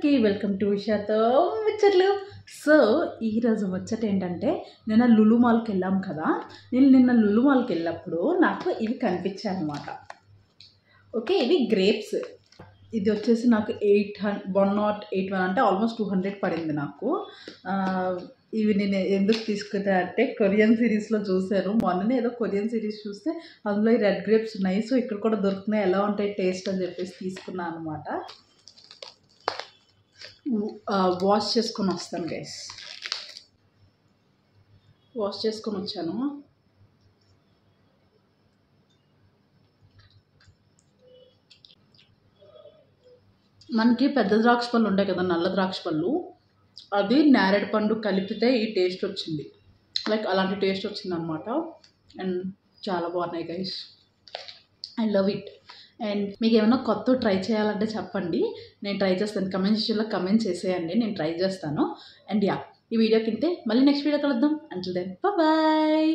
అందరికీ welcome to ఉషాతో ముచ్చట్లు. So ఈరోజు ముచ్చట ఏంటంటే, నిన్న లులు మాల్కి వెళ్ళాం కదా. నేను నిన్న లులు మాల్కి వెళ్ళినప్పుడు నాకు ఇవి కనిపించాయి అన్నమాట. ఓకే, ఇవి గ్రేప్స్. ఇది వచ్చేసి నాకు 181 అంటే ఆల్మోస్ట్ 200 పడింది నాకు. ఇవి నేను ఎందుకు తీసుకున్నా అంటే, కొరియన్ సిరీస్లో చూశాను. మొన్ననే ఏదో కొరియన్ సిరీస్ చూస్తే అందులో ఈ రెడ్ గ్రేప్స్ ఉన్నాయి. సో ఇక్కడ కూడా దొరుకుతున్నాయి, ఎలా ఉంటాయి టేస్ట్ అని చెప్పేసి తీసుకున్నాను అనమాట. వాష్ చేసుకొని వస్తాను గైస్. వాష్ చేసుకొని వచ్చాను. మనకి పెద్ద ద్రాక్ష పళ్ళు ఉంటాయి కదా, నల్ల ద్రాక్ష పళ్ళు, అది నేరేడు పండు కలిపితే ఈ టేస్ట్ వచ్చింది. లైక్ అలాంటి టేస్ట్ వచ్చింది అనమాట. అండ్ చాలా బాగున్నాయి guys, I love it. And మీకు ఏమైనా కొత్త ట్రై చేయాలంటే చెప్పండి, నేను ట్రై చేస్తాను. కమెంట్ సెక్షన్లో కమెంట్ చేసేయండి, నేను ట్రై చేస్తాను. అండ్ యా, ఈ వీడియో కింద మళ్ళీ నెక్స్ట్ వీడియో కలుద్దాం. Until then bye.